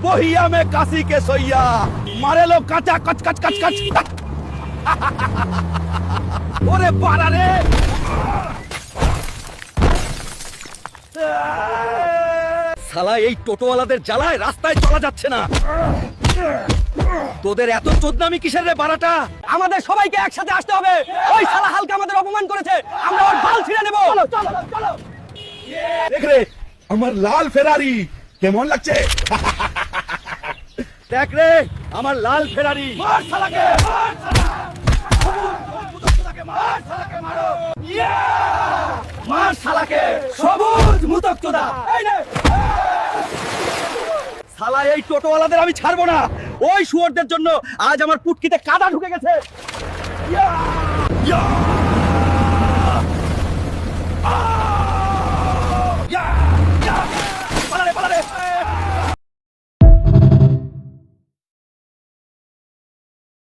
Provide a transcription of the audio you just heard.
বহিয়া মে কাশি কে সইয়া মারে লো কাঁচা কচ কচ কচ কচ ওরে বাড়া রে শালা এই টোটোওয়ালাদের জ্বালায় রাস্তায় চলা যাচ্ছে না তোদের এত চোদনামি কিসের রে বাড়াটা আমাদের সবাইকে একসাথে আসতে হবে। ওই শালা হালকা আমাদের অপমান করেছে, আমরা ওর বাল ছিঁড়ে নেব। চলো চলো চলো। দেখ রে আমার লাল ফেরারি কেমন লাগছে দেখ রে আমার লাল ফেরারি মার শালাকে মার শালা মার শালাকে মারো মার শালাকে সবুজ মুতকচোদা এই নে শালা এই টোটোওয়ালাদের আমি ছাড়বো না ওই শুয়োরদের জন্য আজ আমার পুটকিতে কাদা ঢুকে গেছে